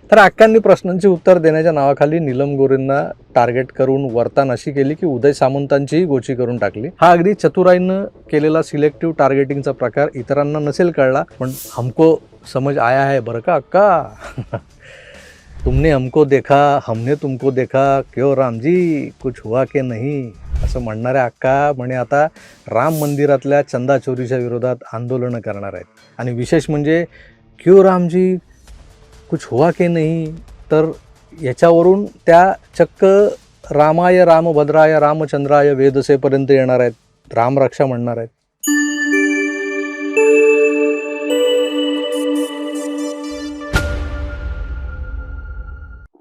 तर अक्कांनी प्रश्नांची उत्तर देण्याच्या नावाखाली नीलम गोरेंना टार्गेट करून वर्तन अशी केली की उदय सामंतांचीही गोची करून टाकली. हा अगदी चतुराईनं केलेला सिलेक्टिव्ह टार्गेटिंगचा प्रकार इतरांना नसेल कळला, पण हमको समझ आया है बरं का अक्का. तुमने हमको देखा, हमने तुमको देखा, क्यों रामजी कुछ हुआ के नहीं, असं म्हणणाऱ्या अक्का म्हणे आता राम मंदिरातल्या चंदा चोरीच्या विरोधात आंदोलनं करणार आहेत. आणि विशेष म्हणजे क्यों रामजी कुछ हुआ के नाही, तर याच्यावरून त्या चक्क रामाय रामभद्राय रामचंद्राय वेदसेपर्यंत येणार आहेत, रामरक्षा म्हणणार आहेत.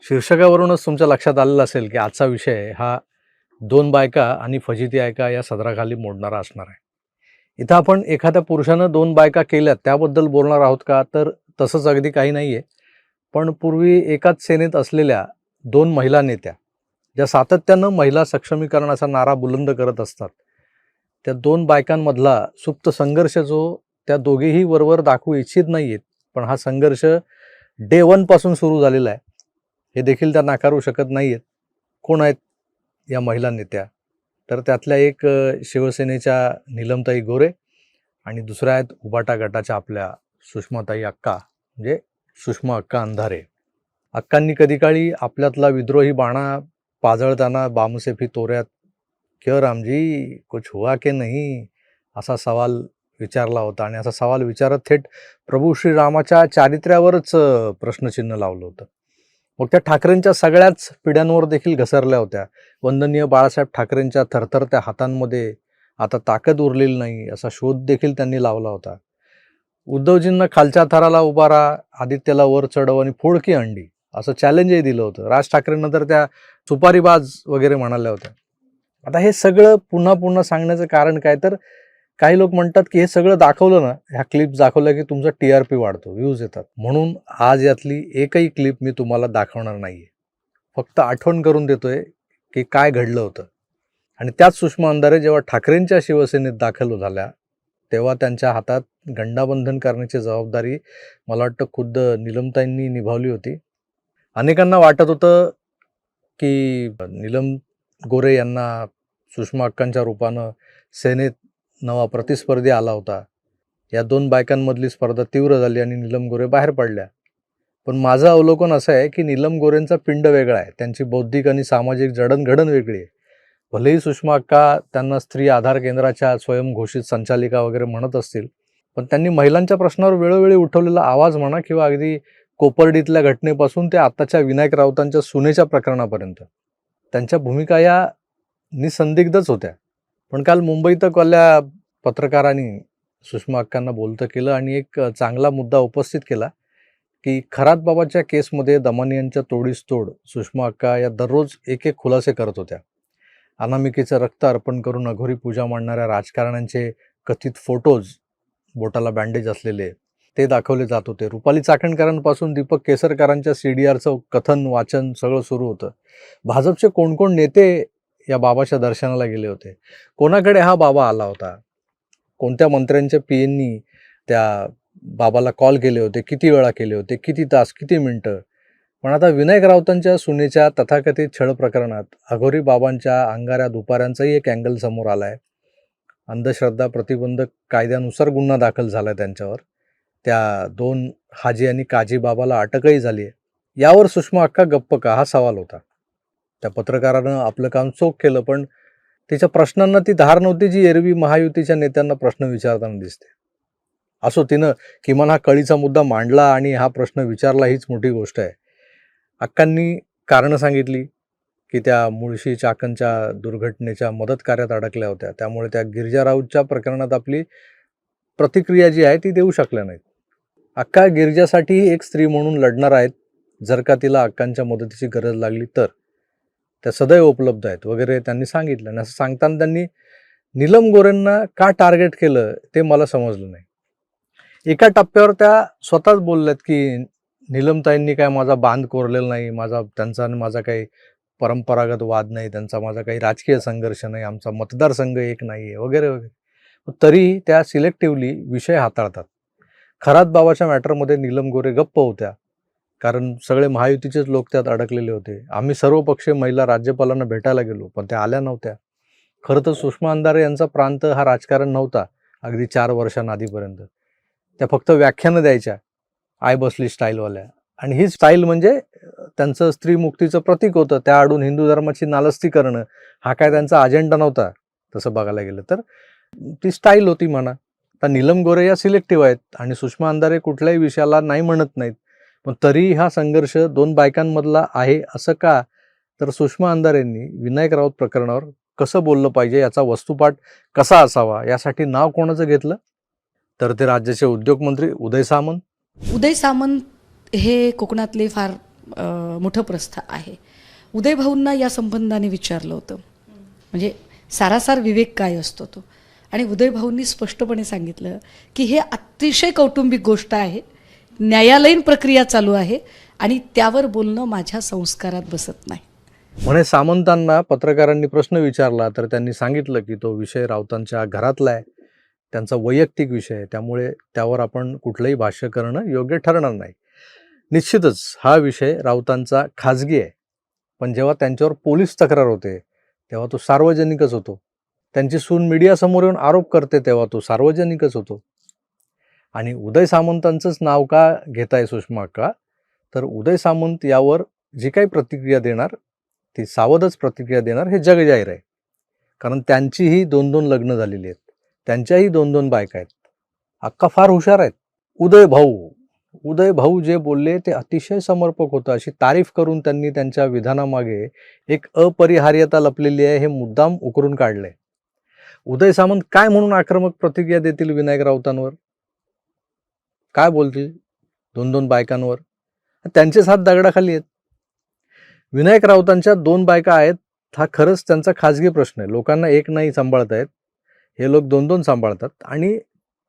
शीर्षकावरूनच तुमच्या लक्षात आलेलं असेल की आजचा विषय हा दोन बायका आणि फजिती ऐका या सदराखाली मोडणारा असणार आहे. इथं आपण एखाद्या पुरुषानं दोन बायका केल्यात त्याबद्दल बोलणार आहोत का, तर तसंच अगदी काही नाही आहे. पण पूर्वी एकाच सेनेत असलेल्या दोन महिला नेत्या ज्या सातत्यानं महिला सक्षमीकरणाचा नारा बुलंद करत असतात, त्या दोन बायकांमधला सुप्त संघर्ष जो त्या दोघेही वरवर दाखवू इच्छित नाही आहेत, पण हा संघर्ष डे 1 पासून सुरू झालेला आहे, हे देखील त्या नाकारू शकत नाही आहेत. कोण आहेत या महिला नेत्या? तर त्यातल्या एक शिवसेनेच्या नीलमताई गोरे आणि दुसऱ्या आहेत उबाटा गटाच्या आपल्या सुषमाताई अक्का, म्हणजे सुषमा अक्का अंधारे. अक्कांनी कधीकाळी आपल्यातला विद्रोही बाणा पाजळताना बामसेफी तोऱ्यात क्यों रामजी कुछ हुआ के नहीं असा सवाल विचारला होता. आणि असा सवाल विचारत थेट प्रभू श्रीरामाच्या चारित्र्यावरच प्रश्नचिन्ह लावलं होतं. मग त्या ठाकरेंच्या सगळ्याच पिढ्यांवर देखील घसरल्या होत्या. वंदनीय बाळासाहेब ठाकरेंच्या थरथरत्या हातांमध्ये आता ताकद उरलेली नाही असा शोध देखील त्यांनी लावला होता. उद्धवजींना खालच्या थराला उभारा, आदित्यला वर चढव आणि फोडकी अंडी असं चॅलेंजही दिलं होतं. राज ठाकरेंना तर त्या सुपारीबाज वगैरे म्हणाल्या होत्या. आता हे सगळं पुन्हा पुन्हा सांगण्याचं कारण काय, तर काही लोक म्हणतात की हे सगळं दाखवलं ना, ह्या क्लिप्स दाखवल्या की तुमचा TRP वाढतो, व्ह्यूज येतात. म्हणून आज यातली एकही क्लिप मी तुम्हाला दाखवणार नाहीये. फक्त आठवण करून देतोय की काय घडलं होतं. आणि त्याच सुषमा अंधारे जेव्हा ठाकरेंच्या शिवसेनेत दाखल झाल्या, तेव्हा त्यांच्या हातात गंडाबंधन करण्याची जबाबदारी मला वाटतं खुद्द नीलमताईंनी निभावली होती. अनेकांना वाटत होतं की नीलम गोरे यांना सुषमा अक्कांच्या रूपानं सेनेत नवा प्रतिस्पर्धी आला होता. या दोन बायकांमधली स्पर्धा तीव्र झाली आणि नीलम गोरे बाहेर पडल्या. पण माझं अवलोकन असं आहे की नीलम गोरेंचा पिंड वेगळा आहे, त्यांची बौद्धिक आणि सामाजिक जडणघडण वेगळी आहे. भलेही सुषमा अक्का त्यांना स्त्री आधार केंद्राच्या स्वयंघोषित संचालिका वगैरे म्हणत असतील, पण त्यांनी महिलांच्या प्रश्नावर वेळोवेळी उठवलेला आवाज म्हणा किंवा अगदी कोपर्डीतल्या घटनेपासून ते आत्ताच्या विनायक राऊतांच्या सुनेच्या प्रकरणापर्यंत त्यांच्या भूमिका या निसंदिग्धच होत्या. पण काल मुंबईत वाल्या पत्रकारांनी सुषमा अक्कांना बोलतं केलं आणि एक चांगला मुद्दा उपस्थित केला की खरातबाबाच्या केसमध्ये दमानियांच्या तोडीस तोड सुषमा अक्का या दररोज एक एक खुलासे करत होत्या. अनामिकेचं रक्त अर्पण करून अघोरी पूजा मांडणाऱ्या राजकारण्यांचे कथित फोटोज, बोटाला बँडेज असलेले, ते दाखवले जात होते. रुपाली चाकणकरांपासून दीपक केसरकरांच्या CDRचं कथन वाचन सगळं सुरू होतं. भाजपचे कोण कोण नेते या बाबाच्या दर्शनाला गेले होते, कोणाकडे हा बाबा आला होता, कोणत्या मंत्र्यांच्या PAंनी त्या बाबाला कॉल केले होते, किती वेळा केले होते, किती तास, किती मिनटं. पण आता विनायक राऊतांच्या सुनेच्या तथाकथित छळ प्रकरणात अघोरी बाबांच्या अंगाऱ्या दुपाऱ्यांचाही एक अँगल समोर आला आहे. अंधश्रद्धा प्रतिबंधक कायद्यानुसार गुन्हा दाखल झाला त्यांच्यावर. त्या 2 हाजी आणि काजी बाबाला अटकही झाली आहे. यावर सुषमा अक्का गप्प का, हा सवाल होता. त्या पत्रकारानं आपलं काम चोख केलं, पण तिच्या प्रश्नांना ती धार नव्हती जी एरवी महायुतीच्या नेत्यांना प्रश्न विचारताना दिसते. असो, तिनं किमान हा कळीचा मुद्दा मांडला आणि हा प्रश्न विचारला, हीच मोठी गोष्ट आहे. अक्कांनी कारणं सांगितली की त्या मुळशी चाकणच्या दुर्घटनेच्या मदत कार्यात अडकल्या होत्या, त्यामुळे त्या गिरिजा राऊतच्या प्रकरणात आपली प्रतिक्रिया जी आहे ती देऊ शकल्या नाहीत. अक्का गिरिजासाठी एक स्त्री म्हणून लढणार आहेत, जर का तिला अक्कांच्या मदतीची गरज लागली तर त्या सदैव उपलब्ध आहेत वगैरे त्यांनी सांगितलं. आणि असं सांगताना त्यांनी नीलम गोरेंना का टार्गेट केलं ते मला समजलं नाही. एका टप्प्यावर त्या स्वतःच बोलल्यात की नीलमताईंनी काय माझा बांध कोरलेला नाही, त्यांचा आणि माझा काही परंपरागत वाद नाही, त्यांचा माझा काही राजकीय संघर्ष नाही, आमचा मतदारसंघ एक नाही आहे वगैरे वगैरे. तरी त्या सिलेक्टिव्हली विषय हाताळतात. खरात बाबाच्या मॅटरमध्ये नीलम गोरे गप्प होत्या, कारण सगळे महायुतीचेच लोक त्यात अडकलेले होते. आम्ही सर्वपक्षीय महिला राज्यपालांना भेटायला गेलो, पण त्या आल्या नव्हत्या. खरं तर सुषमा अंधारे यांचा प्रांत हा राजकारण नव्हता अगदी 4 वर्षांआधीपर्यंत. त्या फक्त व्याख्यानं द्यायच्या, आय बसली स्टाईलवाल्या. आणि ही स्टाईल म्हणजे त्यांचं स्त्रीमुक्तीचं प्रतीक होतं. त्या आडून हिंदू धर्माची नालस्ती करणं हा काय त्यांचा अजेंडा नव्हता तसं बघायला गेलं तर. ती स्टाईल होती म्हणा. आता नीलम गोरे या सिलेक्टिव्ह आहेत आणि सुषमा अंधारे कुठल्याही विषयाला नाही म्हणत नाहीत. पण तरीही हा संघर्ष 2 बायकांमधला आहे असं का? तर सुषमा अंधारेंनी विनायक राऊत प्रकरणावर कसं बोललं पाहिजे, याचा वस्तुपाठ कसा असावा, यासाठी नाव कोणाचं घेतलं? तर ते राज्याचे उद्योगमंत्री उदय सामंत. उदय सामंत हे कोकणातले फार मोठं प्रस्थ आहे. उदय भाऊंना या संबंधाने विचारलं होतं, म्हणजे सारासार विवेक काय असतो तो. आणि उदय भाऊंनी स्पष्टपणे सांगितलं की हे अतिशय कौटुंबिक गोष्ट आहे, न्यायालयीन प्रक्रिया चालू आहे आणि त्यावर बोलणं माझ्या संस्कारात बसत नाही. म्हणे सामंतांना पत्रकारांनी प्रश्न विचारला तर त्यांनी सांगितलं की तो विषय राऊतांच्या घरातला आहे, त्यांचा वैयक्तिक विषय आहे, त्यामुळे त्यावर आपण कुठलंही भाष्य करणं योग्य ठरणार नाही. निश्चितच हा विषय राऊतांचा खाजगी आहे, पण जेव्हा त्यांच्यावर पोलीस तक्रार होते तेव्हा तो सार्वजनिकच होतो. त्यांची सून मीडियासमोर येऊन आरोप करते तेव्हा तो सार्वजनिकच होतो. आणि उदय सामंतांचंच नाव का घेताय सुषमा अक्का? तर उदय सामंत यावर जी काही प्रतिक्रिया देणार ती सावधच प्रतिक्रिया देणार हे जगजाहीर आहे. कारण त्यांचीही 2-2 लग्न झालेली आहेत, त्यांच्याही 2-2 बायका आहेत. अक्का फार हुशार आहेत. उदय भाऊ जे बोलले ते अतिशय समर्पक होतं, अशी तारीफ करून त्यांनी त्यांच्या विधानामागे एक अपरिहार्यता लपलेली आहे हे मुद्दाम उकरून काढलंय. उदय सामंत काय म्हणून आक्रमक प्रतिक्रिया देतील विनायक राऊतांवर? काय बोलतील 2-2 बायकांवर? त्यांचेच हात दगडाखाली आहेत. विनायक राऊतांच्या 2 बायका आहेत हा खरंच त्यांचा खाजगी प्रश्न आहे. लोकांना एक नाही सांभाळत आहेत, हे लोक 2-2 सांभाळतात. आणि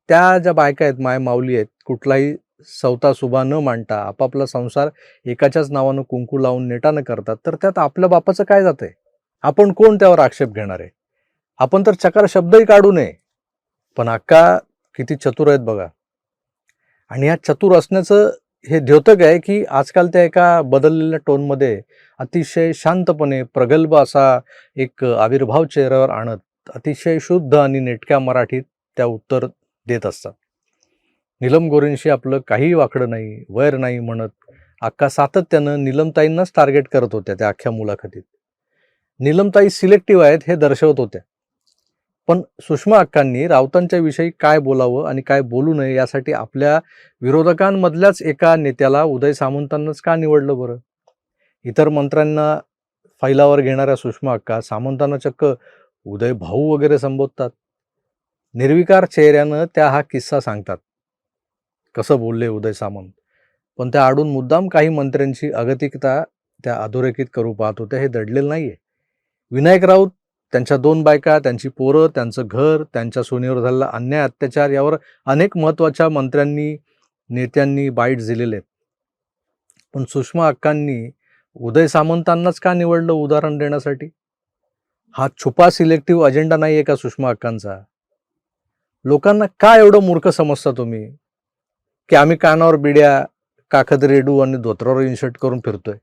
त्या ज्या बायका आहेत, मायमाऊली आहेत, कुठलाही सवता सुभा न मांडता आपापला संसार एकाच्याच नावानं कुंकू लावून नेटानं करतात, तर त्यात आपल्या बापाचं काय जातंय? आपण कोण त्यावर आक्षेप घेणार आहे? आपण तर चकार शब्दही काढू नये. पण अक्का किती चतुर आहेत बघा. आणि या चतुर असण्याचं हे द्योतक आहे की आजकाल त्या एका बदललेल्या टोनमध्ये अतिशय शांतपणे प्रगल्भ असा एक आविर्भाव चेहऱ्यावर आणत अतिशय शुद्ध आणि नेटक्या मराठीत त्या उत्तर देत असतात. नीलम गोरेंशी आपलं काहीही वाकडं नाही, वैर नाही म्हणत अक्का सातत्यानं नीलमताईंनाच टार्गेट करत होत्या त्या अख्ख्या मुलाखतीत. नीलमताई सिलेक्टिव्ह आहेत हे दर्शवत होत्या. पण सुषमा अक्कांनी राऊतांच्या विषयी काय बोलावं आणि काय बोलू नये यासाठी आपल्या विरोधकांमधल्याच एका नेत्याला उदय सामंतांनाच का निवडलं बरं? इतर मंत्र्यांना फैलावर घेणाऱ्या सुषमा अक्का सामंतांना चक्क उदय भाऊ वगैरे संबोधतात. निर्विकार चेहऱ्यानं त्या हा किस्सा सांगतात, कसं बोलले उदय सामंत. पण त्या आडून मुद्दाम काही मंत्र्यांची अगतिकता त्या अधोरेखित करू पाहत होत्या हे दडलेलं नाहीये. विनायक राऊत, त्यांच्या 2 बायका, त्यांची पोरं, त्यांचं घर, त्यांच्या सुनेवर झालेला अन्याय अत्याचार यावर अनेक महत्त्वाच्या मंत्र्यांनी, नेत्यांनी बाईट्स दिलेले आहेत. पण सुषमा अक्कांनी उदय सामंतांनाच का निवडलं उदाहरण देण्यासाठी? हा छुपा सिलेक्टिव्ह अजेंडा नाहीये का सुषमा अक्कांचा? लोकांना का एवढं मूर्ख समजता तुम्ही की आम्ही कानावर बिड्या, काखद रेडू आणि धोत्रावर इन्शर्ट करून फिरतोय?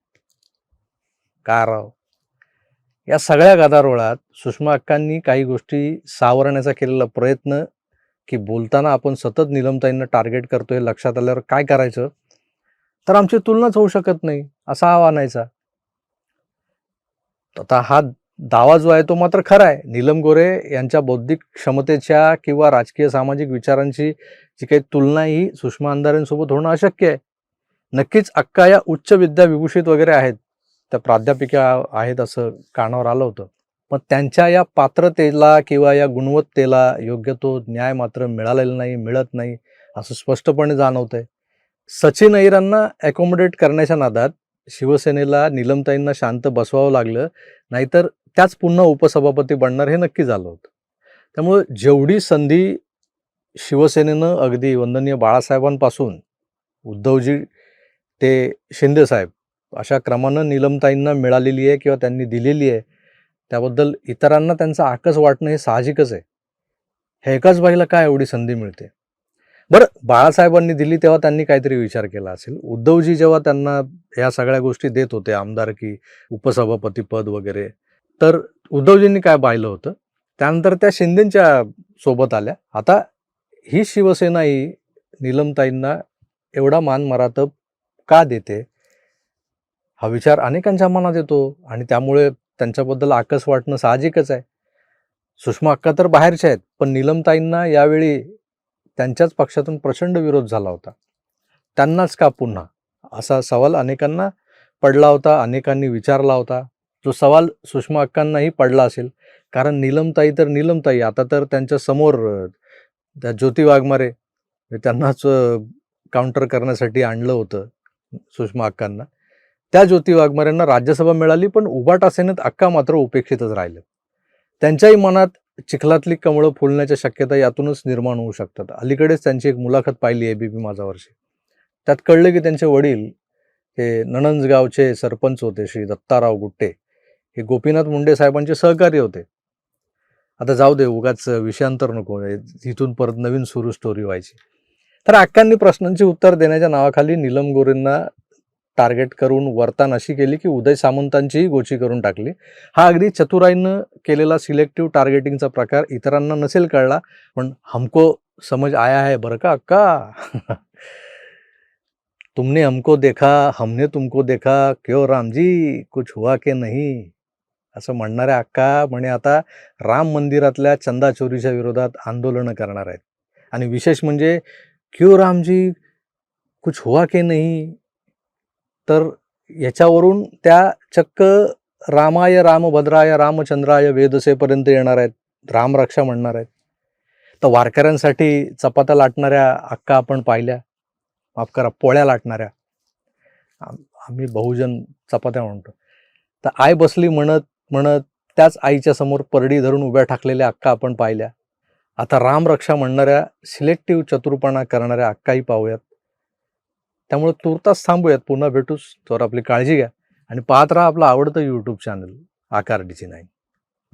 का राव? या सगळ्या गदारोळात सुषमा अक्कांनी काही गोष्टी सावरण्याचा केलेला प्रयत्न की बोलताना आपण सतत नीलमताईंना टार्गेट करतोय लक्षात आल्यावर काय करायचं? तर आमची तुलनाच होऊ शकत नाही असा हा आणायचा. आता हा दावा जो आहे तो मात्र खरा आहे. नीलम गोरे यांच्या बौद्धिक क्षमतेच्या किंवा राजकीय सामाजिक विचारांची जी काही तुलना ही सुषमा अंधारेंसोबत होणं अशक्य आहे. नक्कीच अक्का या उच्च विद्या विभूषित वगैरे आहेत, त्या प्राध्यापिका आहेत असं कानावर आलं होतं. पण त्यांच्या या पात्रतेला किंवा या गुणवत्तेला योग्य तो न्याय मात्र मिळालेला नाही, मिळत नाही असं स्पष्टपणे जाणवतंय. सचिन अहिरांना अकोमोडेट करण्याच्या नादात शिवसेनेला नीलमताईंना शांत बसवावं लागलं, नाहीतर त्याच पुन्हा उपसभापती बनणार हे नक्की झालं होतं. त्यामुळे जेवढी संधी शिवसेनेनं अगदी वंदनीय बाळासाहेबांपासून उद्धवजी ते शिंदेसाहेब अशा क्रमानं नीलमताईंना मिळालेली आहे किंवा त्यांनी दिलेली आहे, त्याबद्दल इतरांना त्यांचा आकस वाटणं हे साहजिकच आहे. ह्या एकाच बाईला काय एवढी संधी मिळते? बरं, बाळासाहेबांनी दिली तेव्हा त्यांनी काहीतरी विचार केला असेल. उद्धवजी जेव्हा त्यांना ह्या सगळ्या गोष्टी देत होते, आमदारकी, उपसभापती पद वगैरे, तर उद्धवजींनी काय पाहिलं होतं? त्यानंतर त्या शिंदेंच्या सोबत आल्या. आता ही शिवसेना ही नीलमताईंना एवढा मान-मरातब का देते? हा विचार अनेकांच्या मनात येतो आणि त्यामुळे त्यांच्याबद्दल आकस वाटणं साहजिकच आहे. सुषमा अक्का तर बाहेरच्या आहेत, पण नीलमताईंना यावेळी त्यांच्याच पक्षातून प्रचंड विरोध झाला होता. त्यांनाच का पुन्हा? असा सवाल अनेकांना पडला होता, अनेकांनी विचारला होता. जो सवाल सुषमा अक्कांनाही पडला असेल, कारण नीलमताई तर नीलमताई, आता तर त्यांच्या समोर त्या ज्योती वाघमारे त्यांनाच काउंटर करण्यासाठी आणलं होतं सुषमा अक्कांना. त्या ज्योती वाघमारेंना राज्यसभा मिळाली, पण उभाटा सेनेत अक्का मात्र उपेक्षितच राहिले. त्यांच्याही मनात चिखलातली कमळं फुलण्याच्या शक्यता यातूनच निर्माण होऊ शकतात. अलीकडेच त्यांची एक मुलाखत पाहिली ABP माझावरची. त्यात कळलं की त्यांचे वडील हे नणंदगावचे सरपंच होते, श्री दत्ताराव गुट्टे. हे गोपीनाथ मुंडे साहेबांचे सहकारी होते. आता जाऊ दे, उगाच विषयांतर नको, इथून परत नवीन सुरू स्टोरी व्हायची. तर अक्कांनी प्रश्नांची उत्तर देण्याच्या नावाखाली नीलम गोरेंना टार्गेट करून वर्तान अशी केली की उदय सामंतांचीही गोची करून टाकली. हा अगदी चतुराईनं केलेला सिलेक्टिव्ह टार्गेटिंगचा प्रकार इतरांना नसेल कळला, पण हमको समझ आया है बरं का अक्का. तुमने हमको देखा, हमने तुमको देखा, क्यों रामजी कुछ हुआ के नहीं, असं म्हणणाऱ्या अक्का म्हणे आता राम मंदिरातल्या चंदा चोरीच्या विरोधात आंदोलनं करणार आहेत. आणि विशेष म्हणजे क्यों रामजी कुछ हुआ के नहीं, तर याच्यावरून त्या चक्क रामाय रामभद्राय रामचंद्राय वेदसेपर्यंत येणार आहेत, रामरक्षा म्हणणार आहेत. तर वारकऱ्यांसाठी चपात्या लाटणाऱ्या अक्का आपण पाहिल्या, माफ करा पोळ्या लाटणाऱ्या. आम्ही बहुजन चपात्या म्हणतो. तर आई बसली म्हणत म्हणत त्याच आईच्या समोर परडी धरून उभ्या ठाकलेल्या अक्का आपण पाहिल्या. आता रामरक्षा म्हणणाऱ्या सिलेक्टिव्ह चतुरपणा करणाऱ्या अक्काही पाहूयात. त्यामुळे तुर्तास थांबूयात, पुन्हा भेटूच. तर आपली काळजी घ्या आणि पाहत राहा आपलं आवडतं YouTube चॅनल आकार DC9.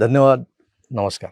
धन्यवाद. नमस्कार.